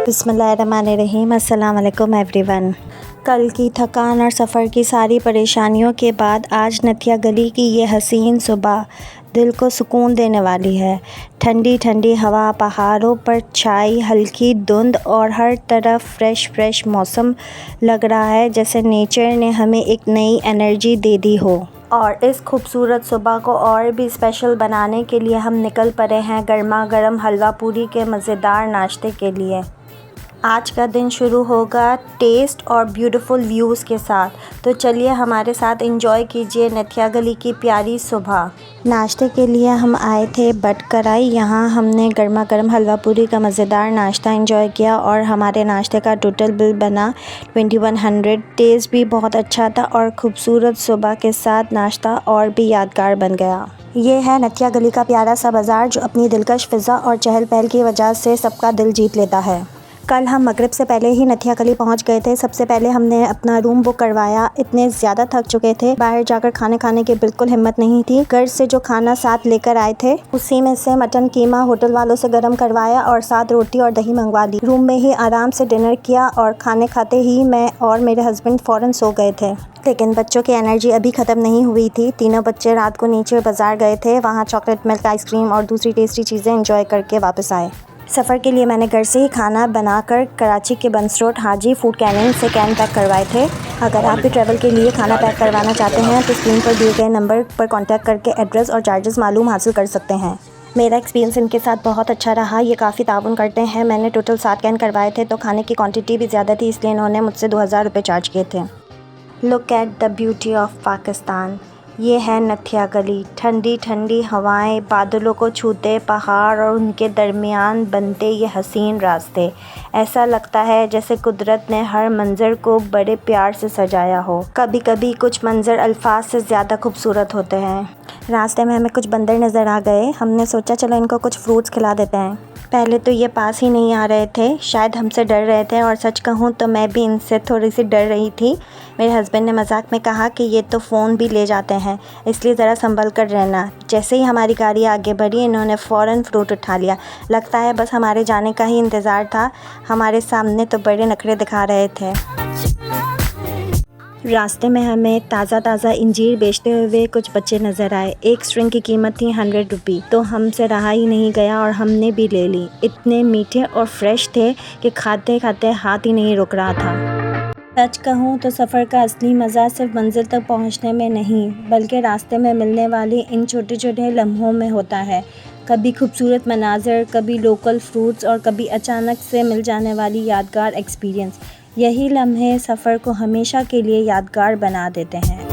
बिस्मिल्लाहिर्रहमानिर्रहीम। अस्सलाम वालेकुम एवरीवन। कल की थकान और सफ़र की सारी परेशानियों के बाद आज नथिया गली की ये हसीन सुबह दिल को सुकून देने वाली है। ठंडी ठंडी हवा, पहाड़ों पर छाई हल्की धुंध और हर तरफ फ्रेश मौसम लग रहा है जैसे नेचर ने हमें एक नई एनर्जी दे दी हो। और इस खूबसूरत सुबह को और भी स्पेशल बनाने के लिए हम निकल पड़े हैं गर्मा गर्म हलवा पूरी के मज़ेदार नाश्ते के लिए। आज का दिन शुरू होगा टेस्ट और ब्यूटीफुल व्यूज़ के साथ, तो चलिए हमारे साथ एंजॉय कीजिए नथिया गली की प्यारी सुबह। नाश्ते के लिए हम आए थे बटकराई। यहाँ हमने गर्मा गर्म हलवा पूरी का मज़ेदार नाश्ता एंजॉय किया और हमारे नाश्ते का टोटल बिल बना 2100। टेस्ट भी बहुत अच्छा था और ख़ूबसूरत सुबह के साथ नाश्ता और भी यादगार बन गया। ये है नथिया गली का प्यारा सा बाज़ार जो अपनी दिलकश फ़िज़ा और चहल पहल की वजह से सबका दिल जीत लेता है। कल हम मगरिब से पहले ही नथिया गली पहुंच गए थे। सबसे पहले हमने अपना रूम बुक करवाया। इतने ज़्यादा थक चुके थे, बाहर जाकर खाने खाने की बिल्कुल हिम्मत नहीं थी। घर से जो खाना साथ लेकर आए थे उसी में से मटन कीमा होटल वालों से गर्म करवाया और साथ रोटी और दही मंगवा ली। रूम में ही आराम से डिनर किया और खाने खाते ही मैं और मेरे हस्बैंड फ़ौरन सो गए थे। लेकिन बच्चों की एनर्जी अभी ख़त्म नहीं हुई थी। तीनों बच्चे रात को नीचे बाज़ार गए थे, वहाँ चॉकलेट मिल्क आइसक्रीम और दूसरी टेस्टी चीज़ें एंजॉय करके वापस आए। सफ़र के लिए मैंने घर से ही खाना बनाकर कराची के बंस रोड हाजी फूड कैनिंग से कैन पैक करवाए थे। अगर आप भी ट्रैवल के लिए खाना पैक करवाना चाहते हैं तो स्क्रीन पर दिए गए नंबर पर कांटेक्ट करके एड्रेस और चार्जेस मालूम हासिल कर सकते हैं। मेरा एक्सपीरियंस इनके साथ बहुत अच्छा रहा। ये काफ़ी ताउन करते हैं। मैंने टोटल 7 कैन करवाए थे, तो खाने की क्वान्टिटी भी ज़्यादा थी, इसलिए इन्होंने मुझसे 2000 रुपये चार्ज किए थे। Look at the beauty of Pakistan. ये है नथिया गली। ठंडी ठंडी हवाएं, बादलों को छूते पहाड़ और उनके दरमियान बनते ये हसीन रास्ते। ऐसा लगता है जैसे कुदरत ने हर मंज़र को बड़े प्यार से सजाया हो। कभी कभी कुछ मंज़र अल्फाज से ज़्यादा खूबसूरत होते हैं। रास्ते में हमें कुछ बंदर नज़र आ गए। हमने सोचा चलो इनको कुछ फ्रूट्स खिला देते हैं। पहले तो ये पास ही नहीं आ रहे थे, शायद हमसे डर रहे थे, और सच कहूँ तो मैं भी इनसे थोड़ी सी डर रही थी। मेरे हस्बैंड ने मजाक में कहा कि ये तो फ़ोन भी ले जाते हैं, इसलिए ज़रा संभल कर रहना। जैसे ही हमारी गाड़ी आगे बढ़ी इन्होंने फ़ौरन फ्रूट उठा लिया। लगता है बस हमारे जाने का ही इंतज़ार था। हमारे सामने तो बड़े नखरे दिखा रहे थे। रास्ते में हमें ताज़ा इंजीर बेचते हुए कुछ बच्चे नज़र आए। एक स्ट्रिंग की कीमत थी 100 रुपये, तो हमसे रहा ही नहीं गया और हमने भी ले ली। इतने मीठे और फ्रेश थे कि खाते खाते हाथ ही नहीं रुक रहा था। सच कहूँ तो सफ़र का असली मज़ा सिर्फ मंजिल तक पहुँचने में नहीं, बल्कि रास्ते में मिलने वाली इन छोटे छोटे लम्हों में होता है। कभी खूबसूरत मनाज़र, कभी लोकल फ्रूट्स और कभी अचानक से मिल जाने वाली यादगार एक्सपीरियंस। यही लम्हे सफ़र को हमेशा के लिए यादगार बना देते हैं।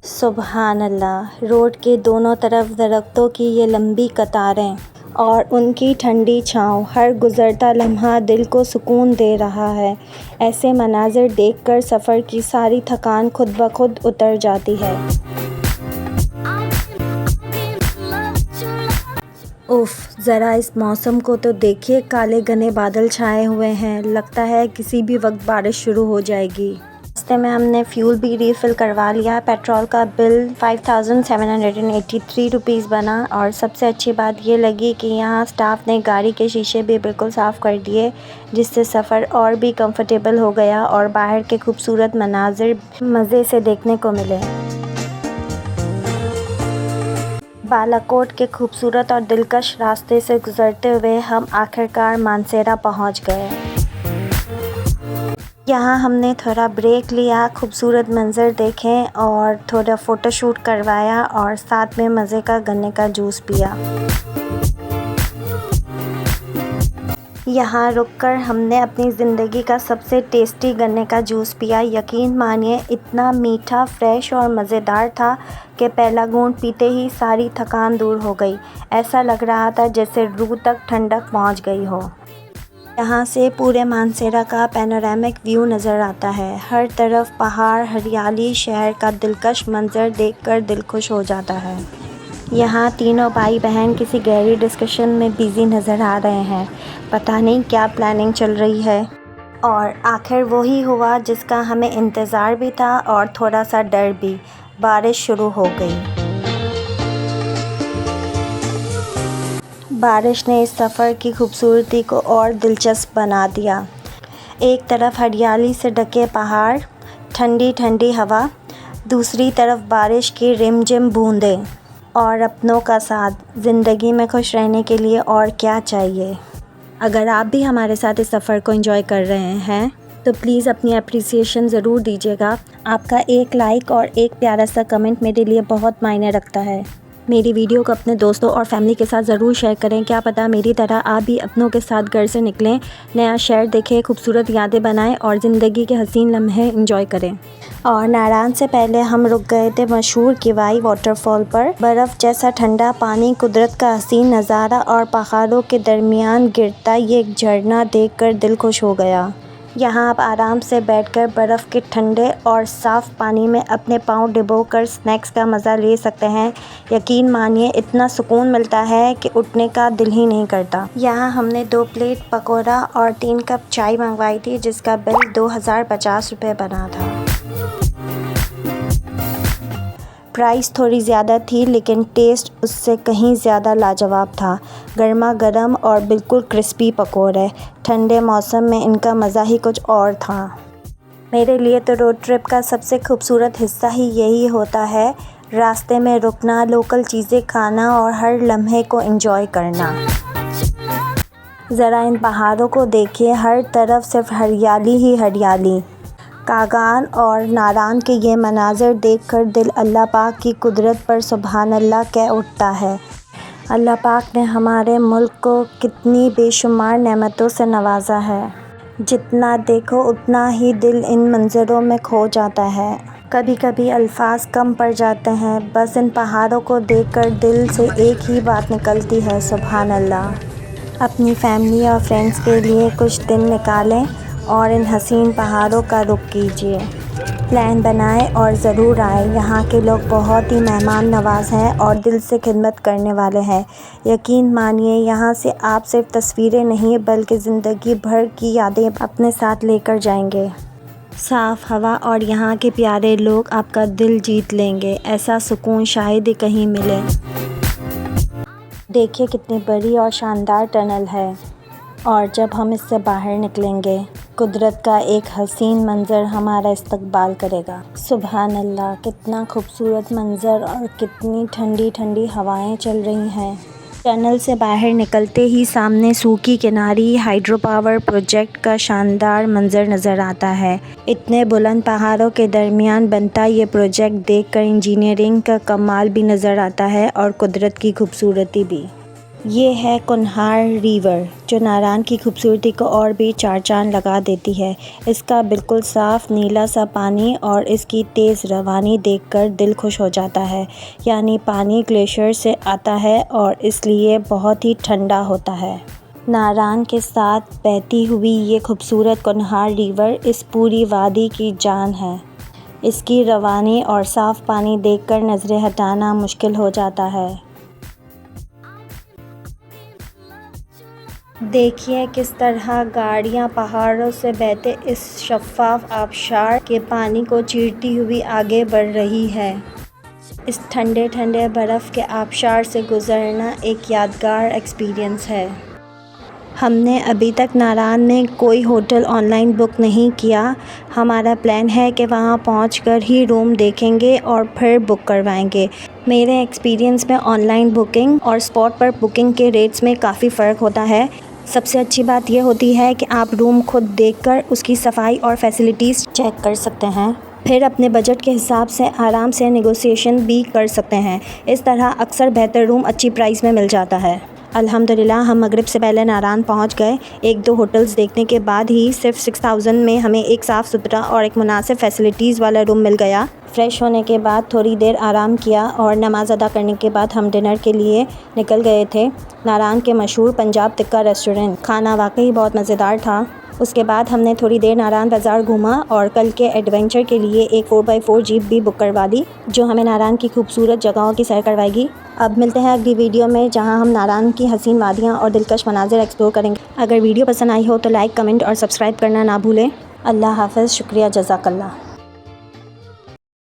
सुबहान अल्लाह। रोड के दोनों तरफ दरख्तों की ये लंबी कतारें और उनकी ठंडी छाँव, हर गुज़रता लम्हा दिल को सुकून दे रहा है। ऐसे मनाज़र देखकर सफ़र की सारी थकान खुद ब खुद उतर जाती है। उफ़, ज़रा इस मौसम को तो देखिए, काले घने बादल छाए हुए हैं। लगता है किसी भी वक्त बारिश शुरू हो जाएगी। रास्ते में हमने फ्यूल भी रीफ़िल करवा लिया। पेट्रोल का बिल 5783 रुपीज़ बना। और सबसे अच्छी बात ये लगी कि यहाँ स्टाफ ने गाड़ी के शीशे भी बिल्कुल साफ़ कर दिए, जिससे सफ़र और भी कंफर्टेबल हो गया और बाहर के खूबसूरत मनाज़िर मज़े से देखने को मिले। बालाकोट के खूबसूरत और दिलकश रास्ते से गुज़रते हुए हम आखिरकार मानसेरा पहुंच गए। यहाँ हमने थोड़ा ब्रेक लिया, खूबसूरत मंज़र देखे और थोड़ा फ़ोटोशूट करवाया और साथ में मज़े का गन्ने का जूस पिया। यहाँ रुककर हमने अपनी ज़िंदगी का सबसे टेस्टी गन्ने का जूस पिया। यकीन मानिए इतना मीठा, फ्रेश और मज़ेदार था कि पहला घूंट पीते ही सारी थकान दूर हो गई। ऐसा लग रहा था जैसे रूह तक ठंडक पहुँच गई हो। यहाँ से पूरे मानसेरा का पैनोरामिक व्यू नज़र आता है। हर तरफ पहाड़, हरियाली, शहर का दिलकश मंज़र देखकर दिल खुश हो जाता है। यहाँ तीनों भाई बहन किसी गहरी डिस्कशन में बिज़ी नज़र आ रहे हैं। पता नहीं क्या प्लानिंग चल रही है। और आखिर वही हुआ जिसका हमें इंतज़ार भी था और थोड़ा सा डर भी। बारिश शुरू हो गई। बारिश ने इस सफ़र की खूबसूरती को और दिलचस्प बना दिया। एक तरफ हरियाली से ढके पहाड़, ठंडी ठंडी हवा, दूसरी तरफ बारिश की रिमझिम बूंदें और अपनों का साथ। ज़िंदगी में खुश रहने के लिए और क्या चाहिए। अगर आप भी हमारे साथ इस सफ़र को एंजॉय कर रहे हैं तो प्लीज़ अपनी अप्रिसिएशन ज़रूर दीजिएगा। आपका एक लाइक और एक प्यारा सा कमेंट मेरे लिए बहुत मायने रखता है। मेरी वीडियो को अपने दोस्तों और फैमिली के साथ ज़रूर शेयर करें। क्या पता मेरी तरह आप भी अपनों के साथ घर से निकलें, नया शहर देखें, खूबसूरत यादें बनाएं और ज़िंदगी के हसीन लम्हे एंजॉय करें। और नारायण से पहले हम रुक गए थे मशहूर किवाई वाटरफॉल पर। बर्फ़ जैसा ठंडा पानी, कुदरत का हसीन नज़ारा और पहाड़ों के दरमियान गिरता ये एक झरना देखकर दिल खुश हो गया। यहाँ आप आराम से बैठकर बर्फ़ के ठंडे और साफ़ पानी में अपने पाँव डुबोकर स्नैक्स का मज़ा ले सकते हैं। यकीन मानिए इतना सुकून मिलता है कि उठने का दिल ही नहीं करता। यहाँ हमने 2 प्लेट पकौड़ा और 3 कप चाय मंगवाई थी, जिसका बिल 2050 रुपये बना था। प्राइस थोड़ी ज़्यादा थी लेकिन टेस्ट उससे कहीं ज़्यादा लाजवाब था। गर्मा गर्म और बिल्कुल क्रिस्पी पकौड़े, ठंडे मौसम में इनका मज़ा ही कुछ और था। मेरे लिए तो रोड ट्रिप का सबसे खूबसूरत हिस्सा ही यही होता है, रास्ते में रुकना, लोकल चीज़ें खाना और हर लम्हे को एंजॉय करना। ज़रा इन पहाड़ों को देखिए, हर तरफ सिर्फ हरियाली ही हरियाली। कागान और नारायण के ये मनाज़र देखकर दिल अल्लाह पाक की कुदरत पर सुभान अल्लाह कह उठता है। अल्लाह पाक ने हमारे मुल्क को कितनी बेशुमार नेमतों से नवाजा है। जितना देखो उतना ही दिल इन मंज़रों में खो जाता है। कभी कभी अल्फाज कम पड़ जाते हैं, बस इन पहाड़ों को देखकर दिल से एक ही बात निकलती है, सुभान अल्लाह। अपनी फैमिली और फ्रेंड्स के लिए कुछ दिन निकालें और इन हसीन पहाड़ों का रुख कीजिए। प्लान बनाएं और ज़रूर आएँ। यहाँ के लोग बहुत ही मेहमान नवाज़ हैं और दिल से खिदमत करने वाले हैं। यकीन मानिए यहाँ से आप सिर्फ तस्वीरें नहीं बल्कि ज़िंदगी भर की यादें अपने साथ लेकर जाएंगे। साफ़ हवा और यहाँ के प्यारे लोग आपका दिल जीत लेंगे। ऐसा सुकून शायद ही कहीं मिले। देखिए कितनी बड़ी और शानदार टनल है और जब हम इससे बाहर निकलेंगे कुदरत का एक हसीन मंज़र हमारा इस्तकबाल करेगा। सुभान अल्लाह, कितना खूबसूरत मंज़र और कितनी ठंडी ठंडी हवाएं चल रही हैं। टनल से बाहर निकलते ही सामने सूखी किनारी हाइड्रो पावर प्रोजेक्ट का शानदार मंज़र नज़र आता है। इतने बुलंद पहाड़ों के दरमियान बनता ये प्रोजेक्ट देखकर इंजीनियरिंग का कमाल भी नज़र आता है और कुदरत की खूबसूरती भी। ये है कुन्हार रिवर जो नारायण की खूबसूरती को और भी चार चांद लगा देती है। इसका बिल्कुल साफ़ नीला सा पानी और इसकी तेज़ रवानी देखकर दिल खुश हो जाता है। यानी पानी ग्लेशियर से आता है और इसलिए बहुत ही ठंडा होता है। नारायण के साथ बहती हुई ये खूबसूरत कुन्हार रिवर इस पूरी वादी की जान है। इसकी रवानी और साफ़ पानी देखकर नज़रें हटाना मुश्किल हो जाता है। देखिए किस तरह गाड़ियाँ पहाड़ों से बहते इस शफ़ाफ आबशार के पानी को चीरती हुई आगे बढ़ रही है। इस ठंडे ठंडे बर्फ़ के आबशार से गुज़रना एक यादगार एक्सपीरियंस है। हमने अभी तक नारायण में कोई होटल ऑनलाइन बुक नहीं किया। हमारा प्लान है कि वहाँ पहुँचकर ही रूम देखेंगे और फिर बुक करवाएंगे। मेरे एक्सपीरियंस में ऑनलाइन बुकिंग और स्पॉट पर बुकिंग के रेट्स में काफ़ी फ़र्क होता है। सबसे अच्छी बात यह होती है कि आप रूम खुद देखकर उसकी सफाई और फैसिलिटीज़ चेक कर सकते हैं, फिर अपने बजट के हिसाब से आराम से नेगोशिएशन भी कर सकते हैं। इस तरह अक्सर बेहतर रूम अच्छी प्राइस में मिल जाता है। अल्हम्दुलिल्लाह हम मगरिब से पहले नारायण पहुंच गए। 1-2 होटल्स देखने के बाद ही सिर्फ 6000 में हमें एक साफ़ सुथरा और एक मुनासिब फैसिलिटीज़ वाला रूम मिल गया। फ़्रेश होने के बाद थोड़ी देर आराम किया और नमाज़ अदा करने के बाद हम डिनर के लिए निकल गए थे नारायण के मशहूर पंजाब टिक्का रेस्टोरेंट। खाना वाकई बहुत मज़ेदार था। उसके बाद हमने थोड़ी देर नारायण बाज़ार घूमा और कल के एडवेंचर के लिए एक 4x4 जीप भी बुक करवा ली जो हमें नारायण की खूबसूरत जगहों की सैर करवाएगी। अब मिलते हैं अगली वीडियो में जहां हम नारायण की हसीन वादियां और दिलकश मनाज़िर एक्सप्लोर करेंगे। अगर वीडियो पसंद आई हो तो लाइक, कमेंट और सब्सक्राइब करना ना भूलें। अल्लाह हाफ़िज़, शुक्रिया, जज़ाकल्लाह।